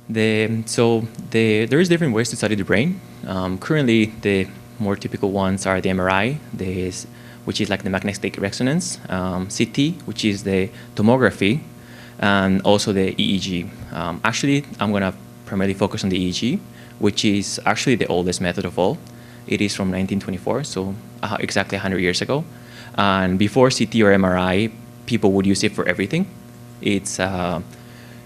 There is different ways to study the brain. Currently, the more typical ones are the MRI, which is like the magnetic resonance, CT, which is the tomography, and also the EEG. Actually, I'm going to primarily focus on the EEG, which is actually the oldest method of all. It is from 1924, so exactly 100 years ago. And before CT or MRI, people would use it for everything. It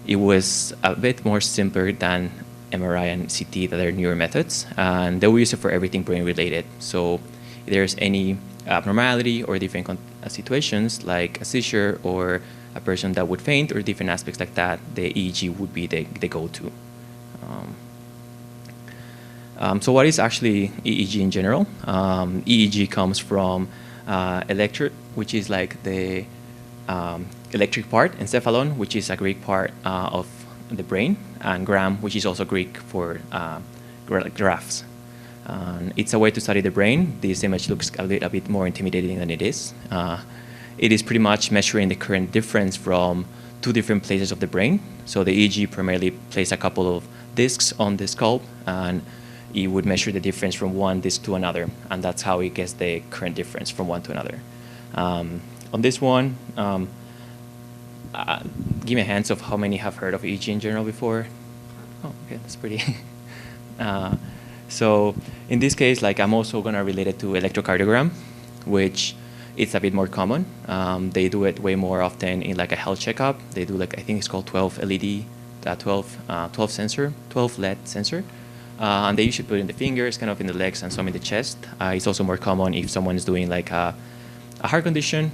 was a bit more simpler than MRI and CT, that are newer methods, and they will use it for everything brain-related. So if there's any abnormality or different situations, like a seizure or a person that would faint or different aspects like that, the EEG would be the go-to. So what is actually EEG in general? EEG comes from electric, which is like the electric part, encephalon, which is a Greek part of the brain, and gram, which is also Greek for graphs. It's a way to study the brain. This image looks a bit more intimidating than it is. It is pretty much measuring the current difference from two different places of the brain. So the EEG primarily places a couple of discs on the skull, and it would measure the difference from one disc to another, and that's how it gets the current difference from one to another. On this one, give me a hint of how many have heard of EEG in general before. Oh, okay, that's pretty. So in this case, like, I'm also going to relate it to electrocardiogram, which it's a bit more common. They do it way more often in like a health checkup. They do, like, I think it's called 12 LED, 12 sensor, 12 LED sensor. And they usually put it in the fingers, kind of in the legs, and some in the chest. It's also more common if someone is doing like a heart condition,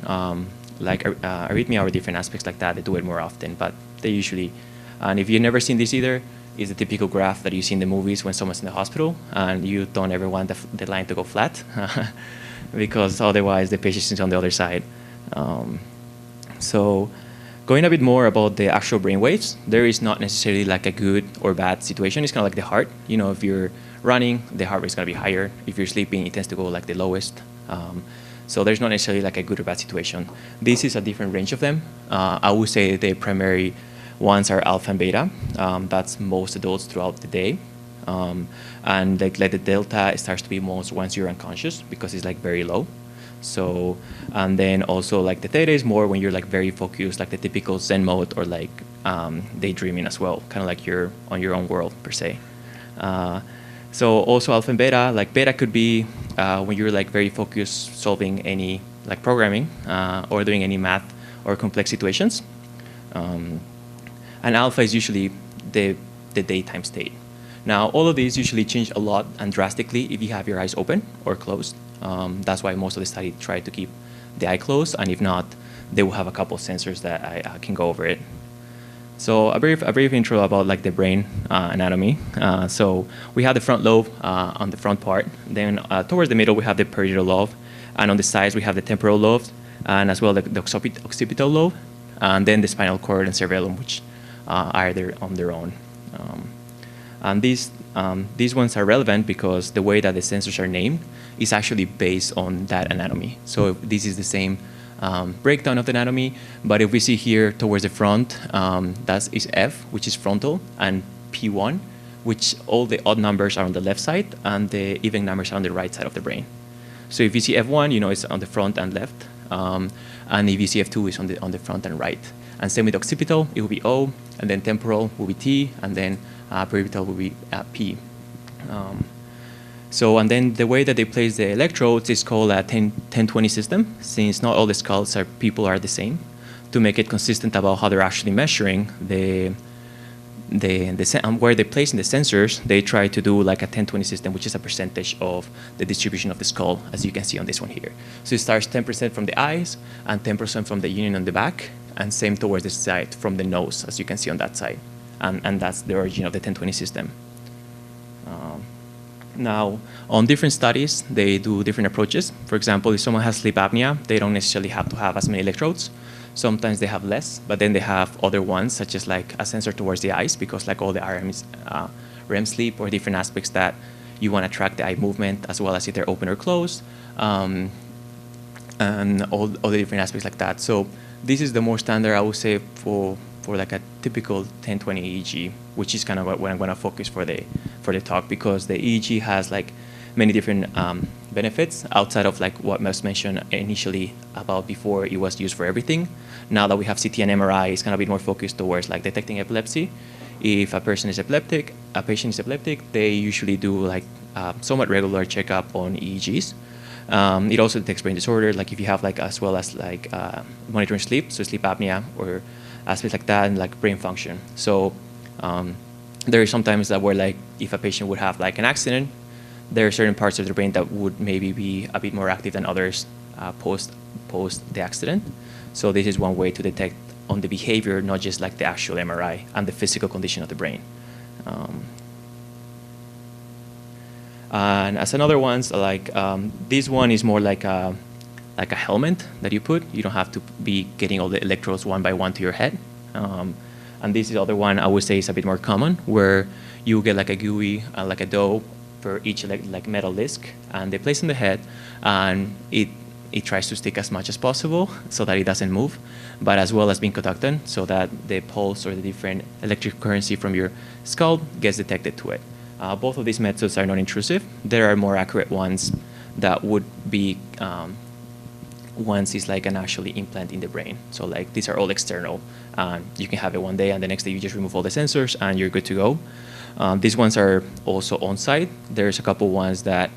like arrhythmia or different aspects like that. They do it more often, but they usually, and if you've never seen this either, is the typical graph that you see in the movies when someone's in the hospital, and you don't ever want the line to go flat, because otherwise the patient is on the other side. So going a bit more about the actual brain waves, there is not necessarily like a good or bad situation. It's kind of like the heart. You know, if you're running, the heart rate is going to be higher. If you're sleeping, it tends to go like the lowest. So there's not necessarily like a good or bad situation. This is a different range of them. I would say the primary ones are alpha and beta. That's most adults throughout the day. And like the delta starts to be most once you're unconscious, because it's like very low. So, and then also like the theta is more when you're like very focused, like the typical Zen mode, or like daydreaming as well, kind of like you're on your own world per se. So also alpha and beta, like beta could be when you're like very focused solving any like programming or doing any math or complex situations. And alpha is usually the daytime state. Now, all of these usually change a lot and drastically if you have your eyes open or closed. That's why most of the study try to keep the eye closed, and if not, they will have a couple of sensors that I can go over it. So a brief intro about like the brain anatomy. So we have the front lobe on the front part. Then towards the middle we have the parietal lobe, and on the sides we have the temporal lobe, and as well the occipital lobe, and then the spinal cord and cerebellum, which are there on their own. And these ones are relevant because the way that the sensors are named is actually based on that anatomy. So this is the same breakdown of the anatomy, but if we see here towards the front, that is F, which is frontal, and P1, which all the odd numbers are on the left side, and the even numbers are on the right side of the brain. So if you see F1, you know it's on the front and left, and if you see F2, it's on the front and right. And same with occipital, it will be O, and then temporal will be T, and then parietal will be P. So, and then the way that they place the electrodes is called a 10-20 system, since not all the skulls people are the same. To make it consistent about how they're actually measuring where they're placing the sensors, they try to do like a 10-20 system, which is a percentage of the distribution of the skull, as you can see on this one here. So it starts 10% from the eyes, and 10% from the union on the back, and same towards the side from the nose, as you can see on that side. And that's the origin of the 10-20 system. Now, on different studies, they do different approaches. For example, if someone has sleep apnea, they don't necessarily have to have as many electrodes. Sometimes they have less, but then they have other ones, such as like a sensor towards the eyes, because like all the REM sleep or different aspects that you want to track the eye movement, as well as if they're open or closed, and all the different aspects like that. So this is the more standard, I would say, for for like a typical 1020 EEG, which is kind of what I'm going to focus for the talk, because the EEG has like many different benefits outside of like what was mentioned initially about before it was used for everything. Now that we have CT and MRI, it's going to be more focused towards like detecting epilepsy. If a person is epileptic, a patient is epileptic, they usually do like somewhat regular checkup on EEGs. It also detects brain disorder, like if you have like as well as like monitoring sleep, so sleep apnea or aspects like that, and like brain function. So there are sometimes that where like if a patient would have like an accident, there are certain parts of the brain that would maybe be a bit more active than others post the accident. So this is one way to detect on the behavior, not just like the actual MRI and the physical condition of the brain. And as another ones, like this one is more like a helmet that you put. You don't have to be getting all the electrodes one by one to your head. And this is the other one I would say is a bit more common, where you get like a GUI, like a dough for each like metal disc, and they place in the head, and it tries to stick as much as possible so that it doesn't move, but as well as being conductant so that the pulse or the different electric currency from your skull gets detected to it. Both of these methods are non-intrusive. There are more accurate ones that would be once it's like an actually implant in the brain. So like these are all external. You can have it one day and the next day you just remove all the sensors and you're good to go. These ones are also on-site. There's a couple ones that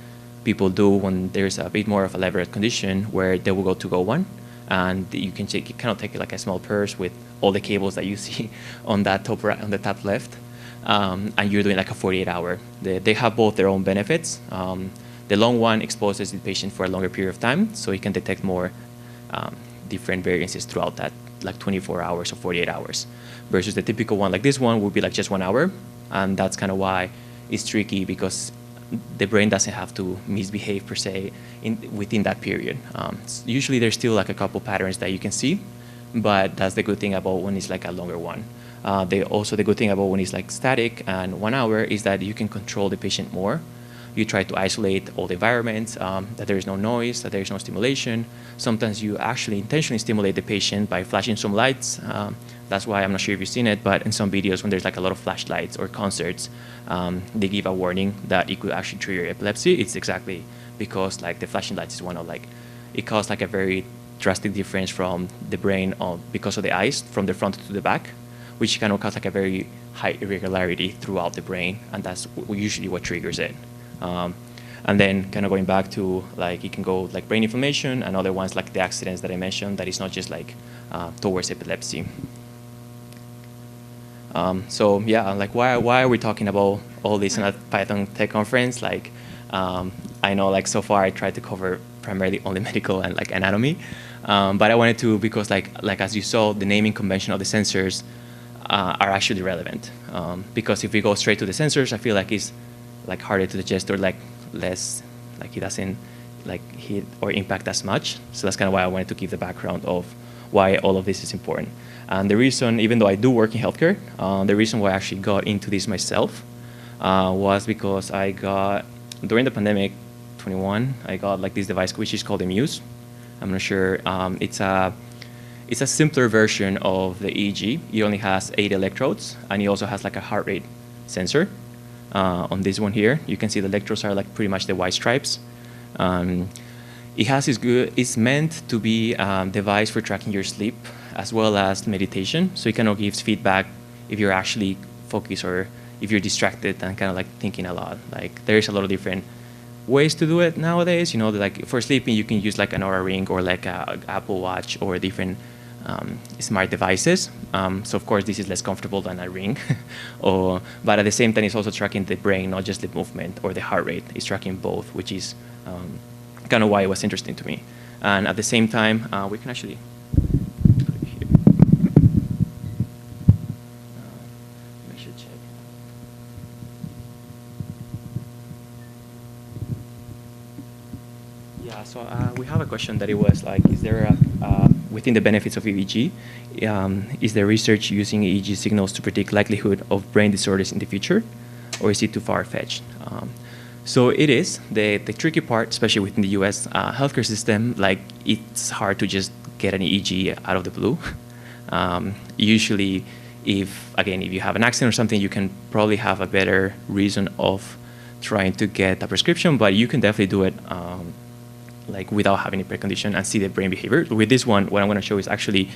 people do when there's a bit more of a elaborate condition where they will go to go one, and you can kind of take like a small purse with all the cables that you see on that top right, on the top left, and you're doing like a 48-hour. They have both their own benefits. The long one exposes the patient for a longer period of time, so it can detect more different variances throughout that, like 24 hours or 48 hours, versus the typical one like this one would be like just 1 hour, and that's kind of why it's tricky, because the brain doesn't have to misbehave per se within that period. Usually there's still like a couple patterns that you can see, but that's the good thing about when it's like a longer one. Also the good thing about when it's like static and 1 hour is that you can control the patient more. You try to isolate all the environments, that there is no noise, that there is no stimulation. Sometimes you actually intentionally stimulate the patient by flashing some lights. That's why I'm not sure if you've seen it, but in some videos when there's like a lot of flashlights or concerts, they give a warning that it could actually trigger epilepsy. It's exactly because like the flashing lights is one of like, it caused like a very drastic difference from the brain because of the eyes from the front to the back, which kind of cause like a very high irregularity throughout the brain, and that's usually what triggers it. And then kind of going back to like it can go like brain inflammation and other ones like the accidents that I mentioned, that is not just like towards epilepsy. So yeah, like why are we talking about all this in a Python Tech conference? Like I know like so far I tried to cover primarily only medical and like anatomy, but I wanted to because like as you saw, the naming convention of the sensors are actually relevant, because if we go straight to the sensors, I feel like it's like harder to digest or like less, like it doesn't like hit or impact as much. So that's kind of why I wanted to give the background of why all of this is important. And the reason, even though I do work in healthcare, the reason why I actually got into this myself was because I got, during the pandemic, 21, I got like this device which is called the Muse. I'm not sure, it's a simpler version of the EEG. It only has 8 electrodes, and it also has like a heart rate sensor. On this one here, you can see the electrodes are like pretty much the white stripes. It has this good, it's meant to be a device for tracking your sleep as well as meditation. So it kind of gives feedback if you're actually focused or if you're distracted and kind of like thinking a lot. Like there's a lot of different ways to do it nowadays. You know, like for sleeping, you can use like an Oura Ring or like a Apple Watch or different smart devices. So of course this is less comfortable than a ring, but at the same time it's also tracking the brain, not just the movement or the heart rate. It's tracking both, which is kind of why it was interesting to me. And at the same time, we can actually put it here. I should check. Yeah, so we have a question that it was like, is there a, within the benefits of EEG, is there research using EEG signals to predict likelihood of brain disorders in the future, or is it too far-fetched? So it is. The tricky part, especially within the US healthcare system, like it's hard to just get an EEG out of the blue. Usually, if you have an accident or something, you can probably have a better reason of trying to get a prescription, but you can definitely do it like without having a precondition and see the brain behavior. With this one, what I'm going to show is actually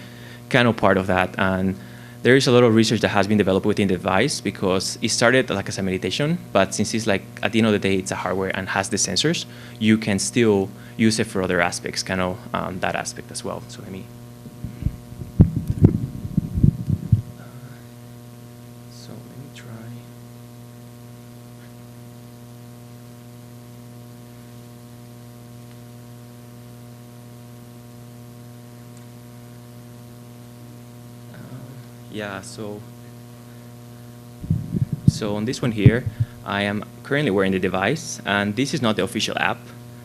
kind of part of that. And there is a lot of research that has been developed within the device because it started like as a meditation, but since it's like at the end of the day, it's a hardware and has the sensors, you can still use it for other aspects, kind of that aspect as well. So let me. Yeah, so on this one here, I am currently wearing the device, and this is not the official app.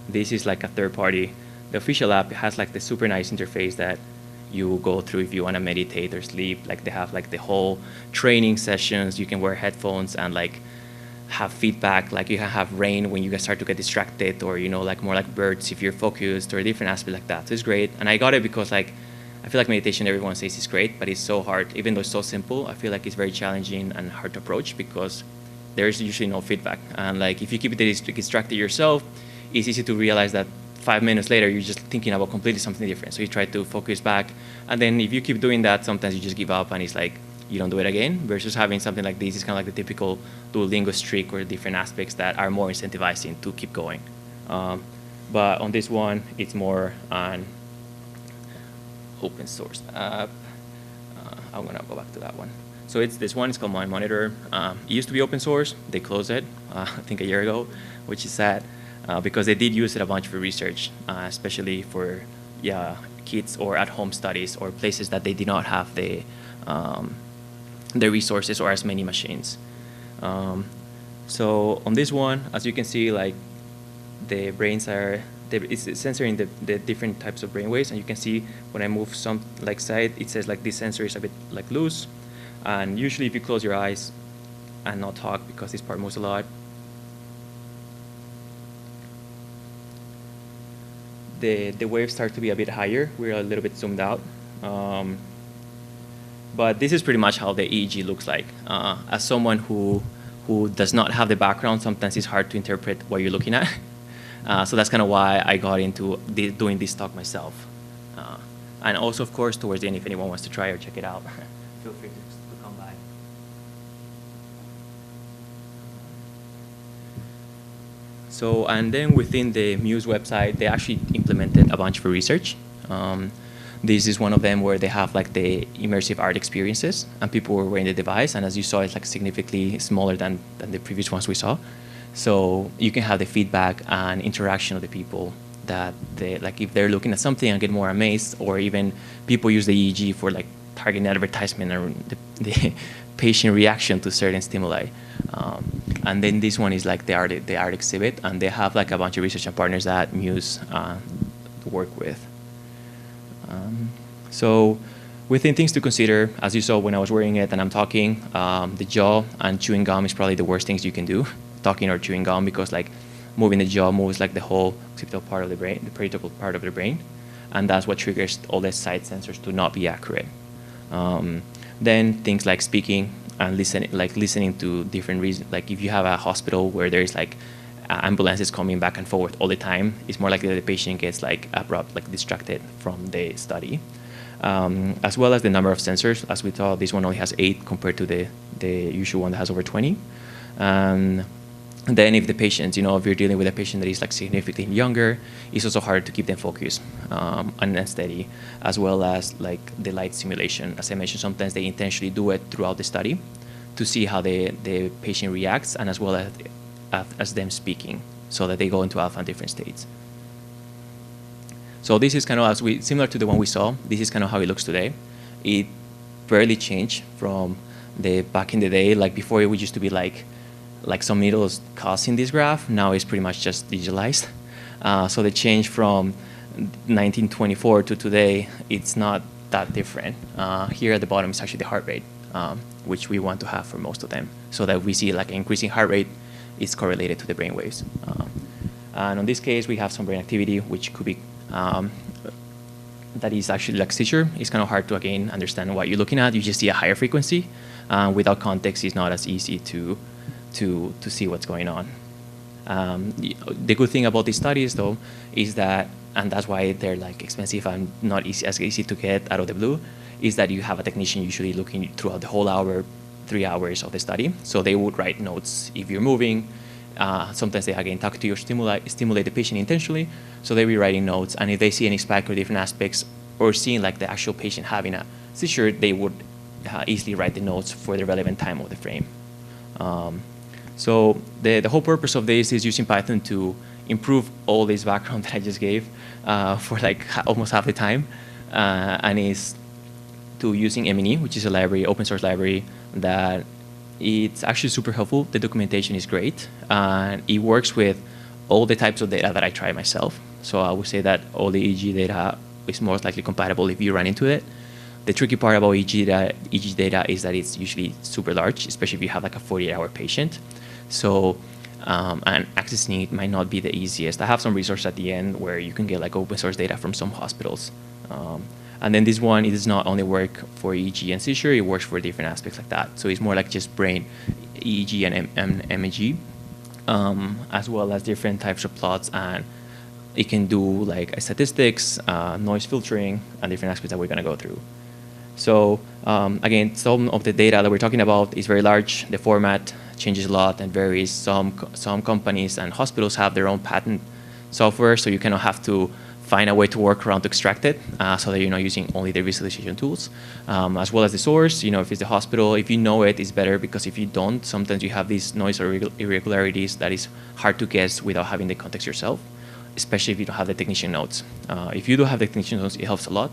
This is like a third party. The official app has like the super nice interface that you go through if you want to meditate or sleep. Like they have like the whole training sessions. You can wear headphones and like have feedback. Like you can have rain when you guys start to get distracted, or like more like birds if you're focused, or a different aspect like that. So it's great, and I got it because like I feel like meditation, everyone says it's great, but it's so hard. Even though it's so simple, I feel like it's very challenging and hard to approach because there's usually no feedback. And like if you keep it distracted yourself, it's easy to realize that 5 minutes later, you're just thinking about completely something different. So you try to focus back. And then if you keep doing that, sometimes you just give up and it's like, you don't do it again, versus having something like this is kind of like the typical Duolingo streak or different aspects that are more incentivizing to keep going. But on this one, it's more on open source app. I'm gonna go back to that one. So it's this one, it's called Mind Monitor. It used to be open source, they closed it, I think a year ago, which is sad, because they did use it a bunch for research, especially for kids or at-home studies or places that they did not have the resources or as many machines. So on this one, as you can see, like the brains are, it's censoring the different types of brain waves, and you can see when I move some like side, it says like this sensor is a bit like loose, and usually if you close your eyes and not talk because this part moves a lot, the waves start to be a bit higher. We're a little bit zoomed out, but this is pretty much how the EEG looks like. As someone who does not have the background, sometimes it's hard to interpret what you're looking at. So that's kind of why I got into doing this talk myself. And also, of course, towards the end, if anyone wants to try or check it out, feel free to come by. So, and then within the Muse website, they actually implemented a bunch for research. This is one of them where they have like the immersive art experiences, and people were wearing the device, and as you saw, it's like significantly smaller than the previous ones we saw. So you can have the feedback and interaction of the people that like if they're looking at something and get more amazed, or even people use the EEG for like targeting advertisement or the patient reaction to certain stimuli. And then this one is like the art exhibit, and they have like a bunch of research and partners that Muse work with. So within things to consider, as you saw when I was wearing it and I'm talking, the jaw and chewing gum is probably the worst things you can do, talking or chewing gum, because like moving the jaw moves like the whole occipital part of the brain, the parietal part of the brain, and that's what triggers all the side sensors to not be accurate. Then things like speaking and listening to different reasons. Like if you have a hospital where there is like ambulances coming back and forth all the time, it's more likely that the patient gets like abrupt, like distracted from the study. As well as the number of sensors. As we saw, this one only has 8 compared to the usual one that has over 20. And then if the patients, if you're dealing with a patient that is like significantly younger, it's also hard to keep them focused and steady, as well as like the light simulation. As I mentioned, sometimes they intentionally do it throughout the study to see how the patient reacts, and as well as them speaking, so that they go into alpha in different states. So this is kind of similar to the one we saw. This is kind of how it looks today. It barely changed from the back in the day. Like before, it used to be like some needles causing this graph. Now it's pretty much just digitalized. So the change from 1924 to today, it's not that different. Here at the bottom is actually the heart rate, which we want to have for most of them, so that we see like increasing heart rate is correlated to the brain waves. And in this case, we have some brain activity, which could be that is actually like seizure, it's kind of hard to, again, understand what you're looking at. You just see a higher frequency. Without context, it's not as easy to see what's going on. The good thing about these studies, though, is that, and that's why they're like expensive and not as easy to get out of the blue, is that you have a technician usually looking throughout the whole hour, 3 hours of the study. So they would write notes if you're moving. Sometimes they, again, talk to you or stimulate the patient intentionally. So they'll be writing notes. And if they see any spike or different aspects or seeing like the actual patient having a seizure, they would easily write the notes for the relevant time of the frame. So the whole purpose of this is using Python to improve all this background that I just gave for like almost half the time, and is to using M&E, which is a library, open source library, that it's actually super helpful. The documentation is great, and it works with all the types of data that I try myself. So I would say that all the EEG data is most likely compatible if you run into it. The tricky part about EEG data is that it's usually super large, especially if you have like a 48-hour patient. So, and accessing it might not be the easiest. I have some resources at the end where you can get like open source data from some hospitals. And then this one, it does not only work for EEG and seizure, it works for different aspects like that. So it's more like just brain, EEG and MEG, as well as different types of plots. And it can do like statistics, noise filtering, and different aspects that we're gonna go through. So again, some of the data that we're talking about is very large. The format changes a lot and varies. Some companies and hospitals have their own patent software, so you kind of have to find a way to work around to extract it so that you're not using only the visualization tools, as well as the source. You know, if it's the hospital, if you know it, it's better, because if you don't, sometimes you have these noise or irregularities that is hard to guess without having the context yourself, especially if you don't have the technician notes. If you do have the technician notes, it helps a lot,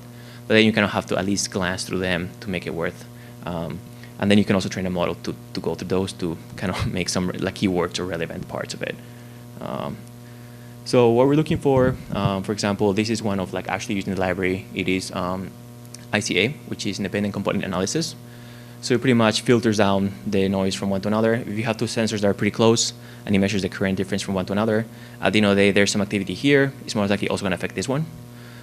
but then you kind of have to at least glance through them to make it worth. And then you can also train a model to go through those to kind of make some like keywords or relevant parts of it. So what we're looking for example, this is one of like actually using the library. It is ICA, which is independent component analysis. So it pretty much filters down the noise from one to another. If you have two sensors that are pretty close and it measures the current difference from one to another, at the end of the day, there's some activity here. It's most likely also going to affect this one.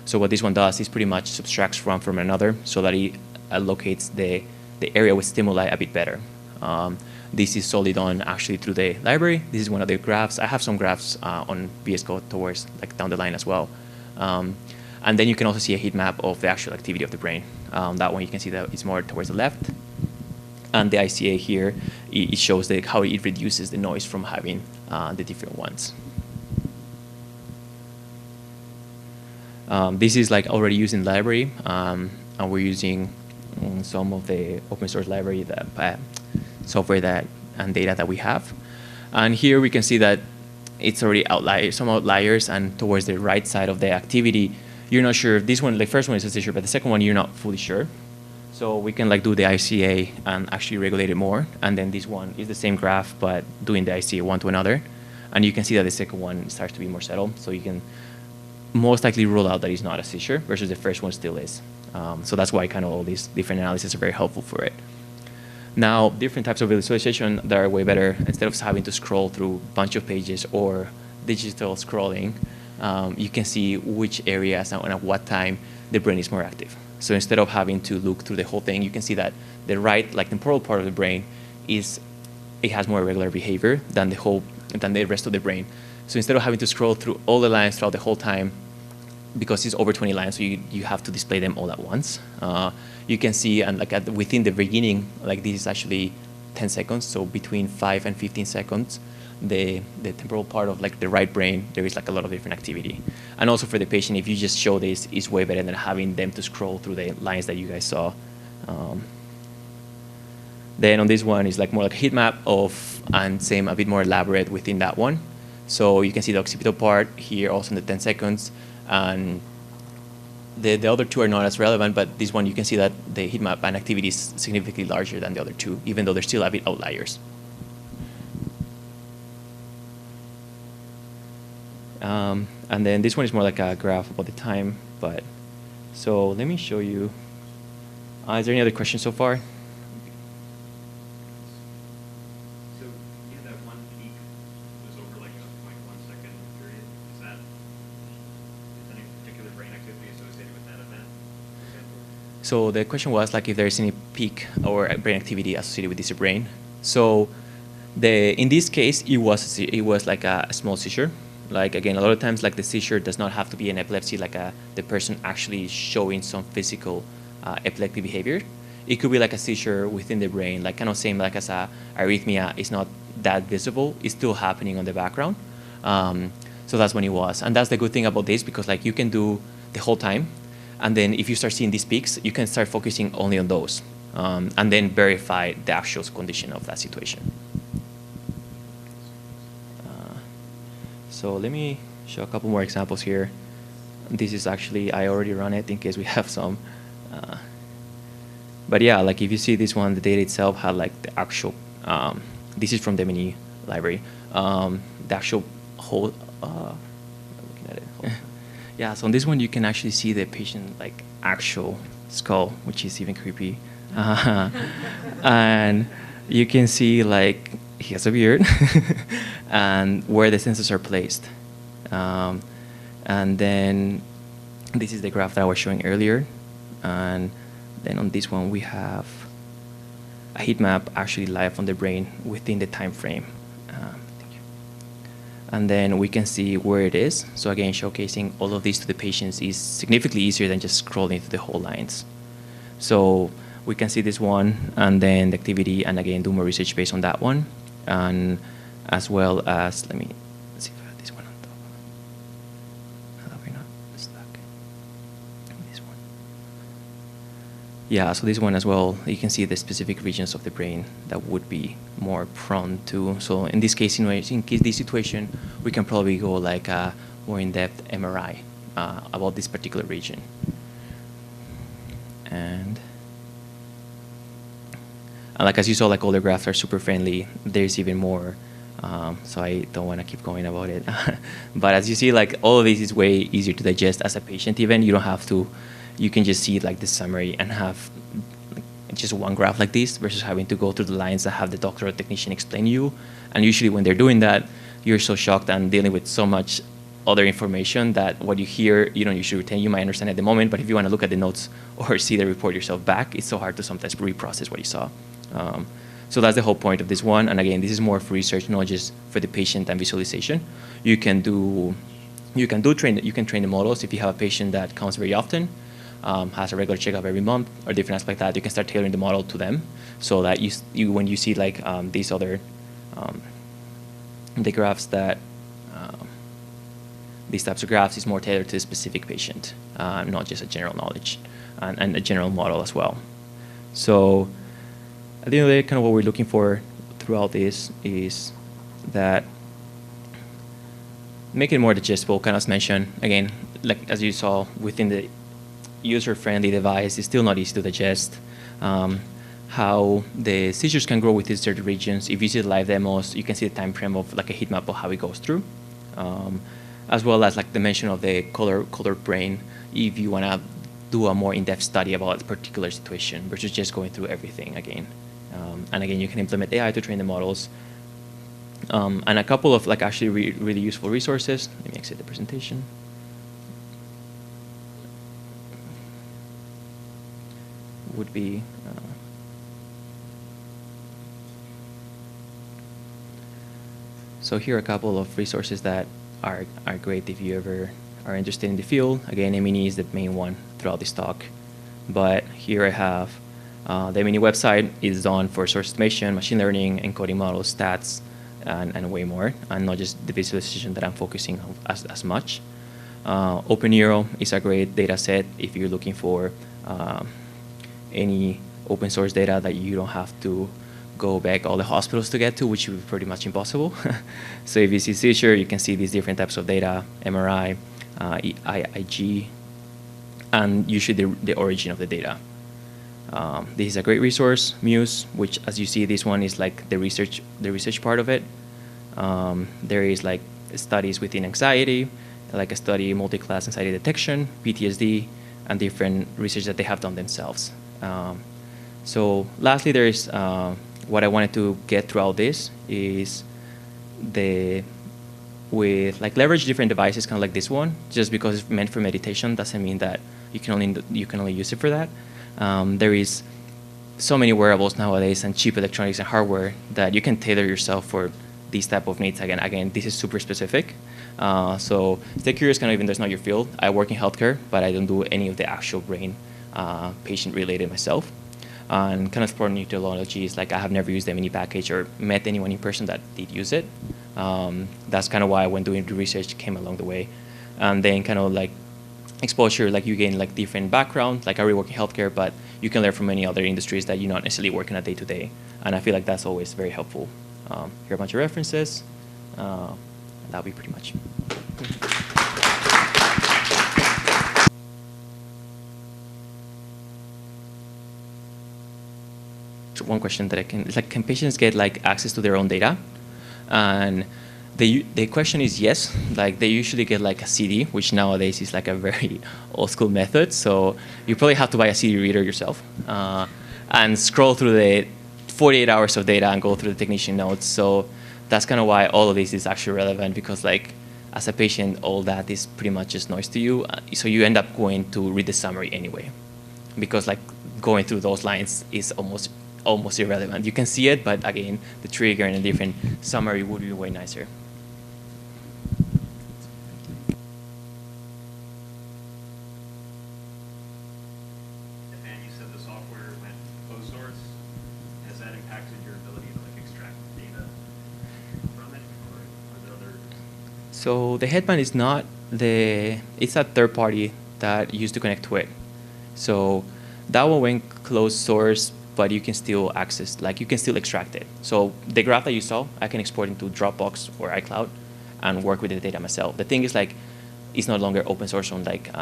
So what this one does is pretty much subtracts one from another so that it allocates the area with stimuli a bit better. This is solely done actually through the library. This is one of the graphs. I have some graphs on VS Code towards like down the line as well. And then you can also see a heat map of the actual activity of the brain. That one you can see that it's more towards the left. And the ICA here, it shows how it reduces the noise from having the different ones. This is like already used in the library, and we're using some of the open source library that software that and data that we have. And here we can see that it's already some outliers, and towards the right side of the activity, you're not sure if this one, the first one is a seizure, but the second one you're not fully sure. So we can like do the ICA and actually regulate it more. And then this one is the same graph, but doing the ICA one to another. And you can see that the second one starts to be more settled. So you can most likely rule out that it's not a seizure versus the first one still is. So that's why kind of all these different analyses are very helpful for it. Now, different types of visualization that are way better. Instead of having to scroll through a bunch of pages or digital scrolling, you can see which areas and at what time the brain is more active. So instead of having to look through the whole thing, you can see that the right, like temporal part of the brain, it has more regular behavior than the rest of the brain. So instead of having to scroll through all the lines throughout the whole time, because it's over 20 lines, so you have to display them all at once. You can see, and like within the beginning, like this is actually 10 seconds, so between 5 and 15 seconds, the temporal part of like the right brain, there is like a lot of different activity. And also for the patient, if you just show this, is way better than having them to scroll through the lines that you guys saw. Then on this one is like more like a heat map of, and same, a bit more elaborate within that one. So you can see the occipital part here also in the 10 seconds. And the other two are not as relevant, but this one you can see that the heat map and activity is significantly larger than the other two, even though they're still a bit outliers. And then this one is more like a graph about the time. But so let me show you. Is there any other questions so far? So yeah, that one peak was over like a 0.1 second period. Is any particular brain activity associated with that event? So the question was like if there's any peak or brain activity associated with this brain. So in this case, it was like a small seizure. Like again, a lot of times, like the seizure does not have to be an epilepsy, like the person actually showing some physical epileptic behavior. It could be like a seizure within the brain, like kind of same like as a arrhythmia. It's not that visible. It's still happening on the background. So that's when it was, and that's the good thing about this, because like you can do the whole time, and then if you start seeing these peaks, you can start focusing only on those, and then verify the actual condition of that situation. So let me show a couple more examples here. This is actually, I already run it in case we have some. But yeah, like if you see this one, the data itself had like the actual, this is from the mini library, the actual whole, looking at it. Yeah, so on this one, you can actually see the patient like actual skull, which is even creepy. And you can see like he has a beard and where the sensors are placed. And then this is the graph that I was showing earlier. And then on this one, we have a heat map actually live on the brain within the time frame. Thank you. And then we can see where it is. So again, showcasing all of these to the patients is significantly easier than just scrolling through the whole lines. So we can see this one, and then the activity, and again, do more research based on that one. And as well as, let me see if I have this one on top. How we're not stuck. This one. Yeah, so this one as well, you can see the specific regions of the brain that would be more prone to. So in this case, in this situation, we can probably go like a more in-depth MRI about this particular region. And like as you saw, like all the graphs are super friendly. There's even more, so I don't want to keep going about it. But as you see, like all of this is way easier to digest as a patient. Even you don't have to, you can just see like the summary and have like, just one graph like this versus having to go through the lines and have the doctor or technician explain you. And usually when they're doing that, you're so shocked and dealing with so much other information that what you hear, you don't usually retain. You might understand at the moment, but if you want to look at the notes or see the report yourself back, it's so hard to sometimes reprocess what you saw. So that's the whole point of this one. And again, this is more for research, not just for the patient and visualization. You can train the models if you have a patient that comes very often, has a regular checkup every month, or different aspects like that. You can start tailoring the model to them, so that you when you see like these other the graphs that these types of graphs is more tailored to a specific patient, not just a general knowledge and a general model as well. So at the end of the day, kind of what we're looking for throughout this is that make it more digestible, kind of as mentioned. Again, like as you saw within the user-friendly device, it's still not easy to digest. How the seizures can grow within certain regions. If you see the live demos, you can see the time frame of like a heat map of how it goes through. As well as like the mention of the color brain, if you want to do a more in-depth study about a particular situation versus just going through everything again. And again, you can implement AI to train the models. And a couple of like actually really useful resources. Let me exit the presentation. Would be so here are a couple of resources that are great if you ever are interested in the field. Again, Mini is the main one throughout this talk. But here I have the Mini website is done for source estimation, machine learning, encoding models, stats, and way more, and not just the visualization that I'm focusing on as much. OpenNeuro is a great data set if you're looking for any open source data that you don't have to go back all the hospitals to get to, which would be pretty much impossible. So if you see seizure, you can see these different types of data, MRI, IIG, and usually the origin of the data. This is a great resource, Muse, which as you see, this one is like the research part of it. There is like studies within anxiety, like a study multi-class anxiety detection, PTSD, and different research that they have done themselves. So lastly, there is what I wanted to get throughout this is with like leverage different devices, kind of like this one. Just because it's meant for meditation doesn't mean that you can only use it for that. There is so many wearables nowadays and cheap electronics and hardware that you can tailor yourself for these type of needs. Again, this is super specific. So stay curious, kind of, even though it's not your field. I work in healthcare, but I don't do any of the actual brain patient related myself. And kind of exploring new technologies, like I have never used the mini package or met anyone in person that did use it. That's kind of why when doing the research came along the way. And then kind of like exposure, like you gain like different background. Like I already work in healthcare, but you can learn from many other industries that you're not necessarily working on day to day. And I feel like that's always very helpful. Here are a bunch of references. That'll be pretty much. So one question that I can, it's like, can patients get like access to their own data? And the question is yes. Like they usually get like a CD, which nowadays is like a very old school method. So you probably have to buy a CD reader yourself and scroll through the 48 hours of data and go through the technician notes. So that's kind of why all of this is actually relevant, because like as a patient, all that is pretty much just noise to you. So you end up going to read the summary anyway, because like going through those lines is almost irrelevant. You can see it, but again, the trigger and a different summary would be way nicer. And you said the software went closed source. Has that impacted your ability to like extract data from it, or are there other? So the headband is not it's a third party that used to connect to it. So that one went closed source, but you can still access, like you can still extract it. So the graph that you saw, I can export into Dropbox or iCloud and work with the data myself. The thing is like, it's no longer open source on like,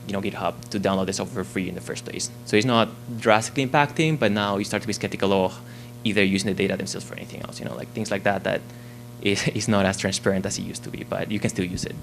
GitHub to download the software for free in the first place. So it's not drastically impacting, but now you start to be skeptical of either using the data themselves for anything else, like things like that, that is not as transparent as it used to be, but you can still use it.